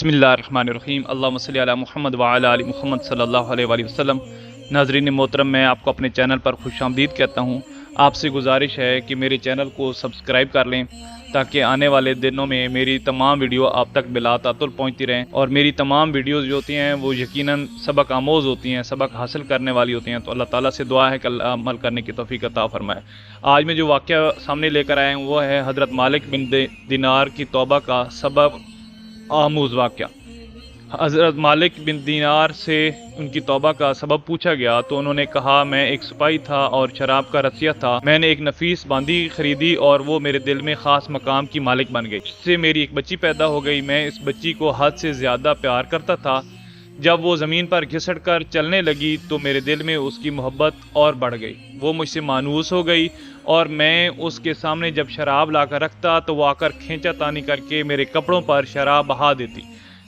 बिस्मिल्लाहिर्रहमानिर्रहीम अल्लाहुम्मा सल्ली अला मुहम्मद व अला आलि मुहम्मद सल्लल्लाहु अलैहि वसल्लम। नाज़रीन मोहतरम, मैं आपको अपने चैनल पर खुशामदीद कहता हूँ। आपसे गुजारिश है कि मेरे चैनल को सब्सक्राइब कर लें ताकि आने वाले दिनों में मेरी तमाम वीडियो आप तक बिलातातुल पहुँचती रहें। और मेरी तमाम वीडियोज़ जो होती हैं वो यकीनन सबक आमोज़ होती हैं, सबक हासिल करने वाली होती हैं। तो अल्लाह ताला से दुआ है कि अल्लाह अमल करने की तौफीक अता फरमाए। आज मैं जो वाक़या सामने लेकर आया हूँ वो है हज़रत मालिक बिन दिनार की तौबा का सबब आमूज़ वाक़या। हज़रत मालिक बिन दीनार से उनकी तौबा का सबब पूछा गया तो उन्होंने कहा, मैं एक सिपाही था और शराब का रसिया था। मैंने एक नफीस बांदी खरीदी और वो मेरे दिल में ख़ास मकाम की मालिक बन गई। इससे मेरी एक बच्ची पैदा हो गई। मैं इस बच्ची को हद से ज़्यादा प्यार करता था। जब वो ज़मीन पर घिसट कर चलने लगी तो मेरे दिल में उसकी मोहब्बत और बढ़ गई। वो मुझसे मानूस हो गई और मैं उसके सामने जब शराब लाकर रखता तो वो आकर खींचा तानी करके मेरे कपड़ों पर शराब बहा देती।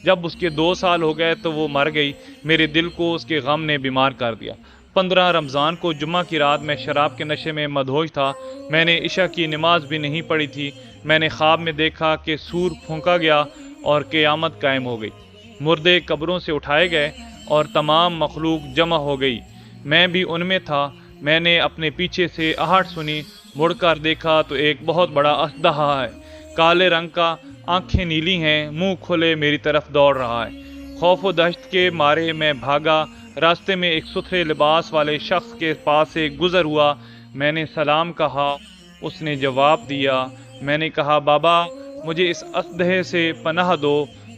जब उसके 2 साल हो गए तो वो मर गई। मेरे दिल को उसके गम ने बीमार कर दिया। 15 रमज़ान को जुम्मा की रात मैं शराब के नशे में मदहोश था। मैंने इशा की नमाज भी नहीं पढ़ी थी। मैंने ख्वाब में देखा कि सूर फूंका गया और क़यामत कायम हो गई। मुर्दे कब्रों से उठाए गए और तमाम मखलूक जमा हो गई। मैं भी उनमें था। मैंने अपने पीछे से आहट सुनी। मुड़कर देखा तो एक बहुत बड़ा अजदहा है, काले रंग का, आंखें नीली हैं, मुंह खोले मेरी तरफ दौड़ रहा है। खौफ व दहशत के मारे मैं भागा। रास्ते में एक सुथरे लिबास वाले शख्स के पास से गुजर हुआ। मैंने सलाम कहा, उसने जवाब दिया। मैंने कहा, बाबा मुझे इस अजदहे से पनाह दो,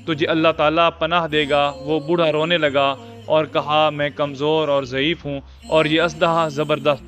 तुझे अल्लाह ताला पनाह देगा। वो बूढ़ा रोने लगा और कहा, मैं कमज़ोर और ज़ईफ़ हूँ और ये अजदहा ज़बरदस्त,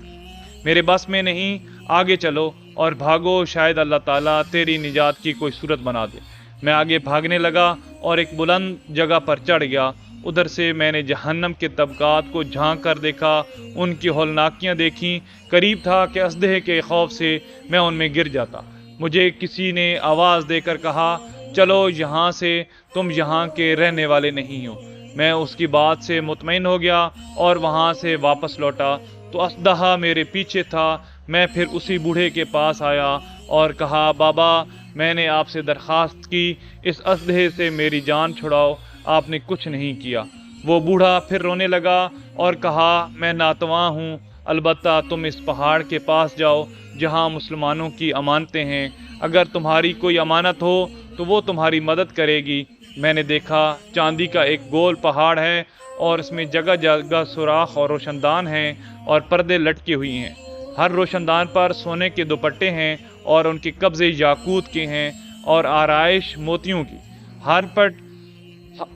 मेरे बस में नहीं। आगे चलो और भागो, शायद अल्लाह ताला तेरी निजात की कोई सूरत बना दे। मैं आगे भागने लगा और एक बुलंद जगह पर चढ़ गया। उधर से मैंने जहन्नम के तबकात को झांक कर देखा, उनकी हौलनाकियाँ देखीं। करीब था कि अजदहे के खौफ से मैं उनमें गिर जाता। मुझे किसी ने आवाज़ देकर कहा, चलो यहाँ से, तुम यहाँ के रहने वाले नहीं हो। मैं उसकी बात से मुतमईन हो गया और वहाँ से वापस लौटा तो अजदहा मेरे पीछे था। मैं फिर उसी बूढ़े के पास आया और कहा, बाबा मैंने आपसे दरख्वास्त की, इस अजदहे से मेरी जान छुड़ाओ। आपने कुछ नहीं किया। वो बूढ़ा फिर रोने लगा और कहा, मैं नातवा हूँ, अलबत्ता तुम इस पहाड़ के पास जाओ जहाँ मुसलमानों की अमानतें हैं। अगर तुम्हारी कोई अमानत हो तो वो तुम्हारी मदद करेगी। मैंने देखा चांदी का एक गोल पहाड़ है और इसमें जगह जगह सुराख और रोशनदान हैं और पर्दे लटके हुई हैं। हर रोशनदान पर सोने के दुपट्टे हैं और उनके कब्जे याकूत के हैं और आराइश मोतियों की। हर पट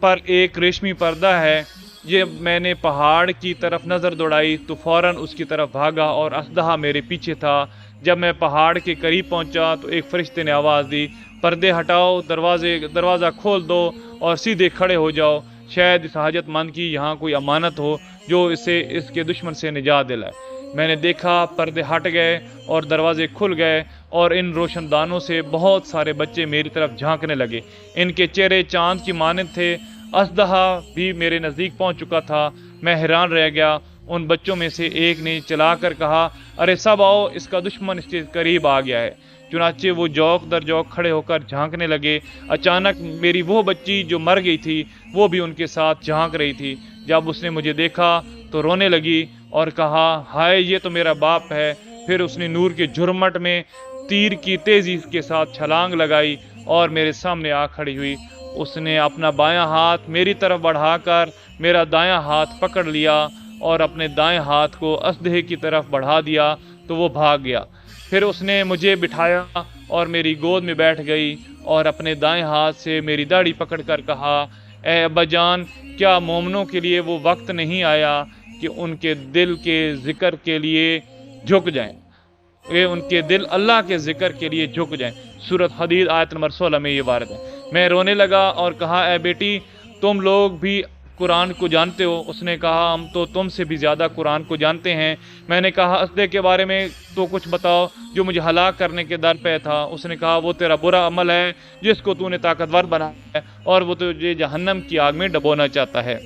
पर एक रेशमी पर्दा है। ये मैंने पहाड़ की तरफ नज़र दौड़ाई तो फौरन उसकी तरफ भागा और अजदहा मेरे पीछे था। जब मैं पहाड़ के करीब पहुंचा तो एक फरिश्ते ने आवाज़ दी, पर्दे हटाओ, दरवाज़ा खोल दो और सीधे खड़े हो जाओ। शायद इस हाजतमंद की यहाँ कोई अमानत हो जो इसे इसके दुश्मन से निजात दिलाए। मैंने देखा पर्दे हट गए और दरवाजे खुल गए और इन रोशनदानों से बहुत सारे बच्चे मेरी तरफ झांकने लगे। इनके चेहरे चांद की मानद थे। अजदहा भी मेरे नज़दीक पहुंच चुका था। मैं हैरान रह गया। उन बच्चों में से एक ने चलाकर कहा, अरे सब आओ, इसका दुश्मन इसके करीब आ गया है। चुनाचे वो जौक दर जौक खड़े होकर झांकने लगे। अचानक मेरी वो बच्ची जो मर गई थी वो भी उनके साथ झांक रही थी। जब उसने मुझे देखा तो रोने लगी और कहा, हाय ये तो मेरा बाप है। फिर उसने नूर के झुरमट में तीर की तेजी के साथ छलांग लगाई और मेरे सामने आ खड़ी हुई। उसने अपना बायां हाथ मेरी तरफ बढ़ाकर मेरा दायां हाथ पकड़ लिया और अपने दाएं हाथ को अजदहे की तरफ बढ़ा दिया तो वो भाग गया। फिर उसने मुझे बिठाया और मेरी गोद में बैठ गई और अपने दाएं हाथ से मेरी दाढ़ी पकड़कर कहा, ए अब्बा जान, क्या मोमनों के लिए वो वक्त नहीं आया कि उनके दिल के ज़िक्र के लिए झुक जाएं, उनके दिल अल्लाह के ज़िक्र के लिए झुक जाएं। सूरत हदीद आयत नंबर 16 में ये वारद है। मैं रोने लगा और कहा, ए बेटी तुम लोग भी कुरान को जानते हो? उसने कहा, हम तो तुमसे भी ज़्यादा कुरान को जानते हैं। मैंने कहा, अजदे के बारे में तो कुछ बताओ जो मुझे हलाक करने के दर पे था। उसने कहा, वो तेरा बुरा अमल है जिसको तूने ताकतवर बनाया है और वो तुझे जहन्नम की आग में डबोना चाहता है।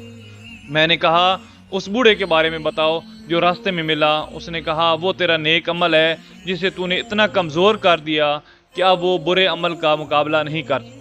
मैंने कहा, उस बूढ़े के बारे में बताओ जो रास्ते में मिला। उसने कहा, वो तेरा नेक अमल है जिसे तूने इतना कमज़ोर कर दिया कि अब वो बुरे अमल का मुकाबला नहीं कर।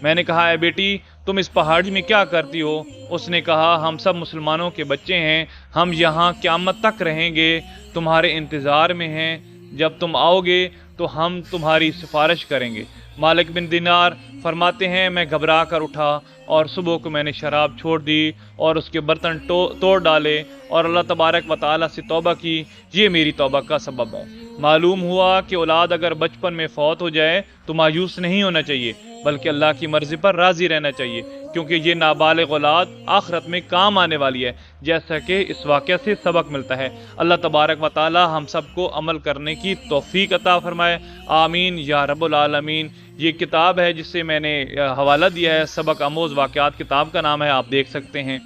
मैंने कहा, ए बेटी तुम इस पहाड़ी में क्या करती हो? उसने कहा, हम सब मुसलमानों के बच्चे हैं, हम यहाँ क़यामत तक रहेंगे, तुम्हारे इंतज़ार में हैं, जब तुम आओगे तो हम तुम्हारी सिफारिश करेंगे। मालिक बिन दिनार फरमाते हैं, मैं घबरा कर उठा और सुबह को मैंने शराब छोड़ दी और उसके बर्तन तोड़ डाले और अल्लाह तबारक व तआला से तौबा की। ये मेरी तौबा का सबब है। मालूम हुआ कि औलाद अगर बचपन में फौत हो जाए तो मायूस नहीं होना चाहिए, बल्कि अल्लाह की मर्ज़ी पर राज़ी रहना चाहिए, क्योंकि ये नाबालिग औलाद आखिरत में काम आने वाली है, जैसा कि इस वाक़या से सबक मिलता है। अल्लाह तबारक व तआला हम सबको अमल करने की तौफ़ीक अता फरमाए, आमीन या रब्बुल आलमीन। ये किताब है जिससे मैंने हवाला दिया है, सबक आमोज़ वाक़यात किताब का नाम है, आप देख सकते हैं।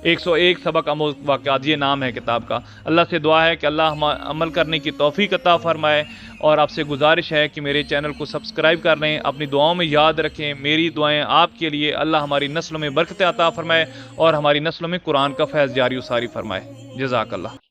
101 सबक आमोज़ वाक़यात ये नाम है किताब का। अल्लाह से दुआ है कि अल्लाह हम अमल करने की तौफ़ीक अता फ़रमाए, और आपसे गुजारिश है कि मेरे चैनल को सब्सक्राइब कर लें, अपनी दुआओं में याद रखें। मेरी दुआएं आपके लिए। अल्लाह हमारी नस्लों में बरकत अता फ़रमाए और हमारी नस्लों में कुरान का फैज़ जारी सारी फ़रमाए। जज़ाकल्लाह।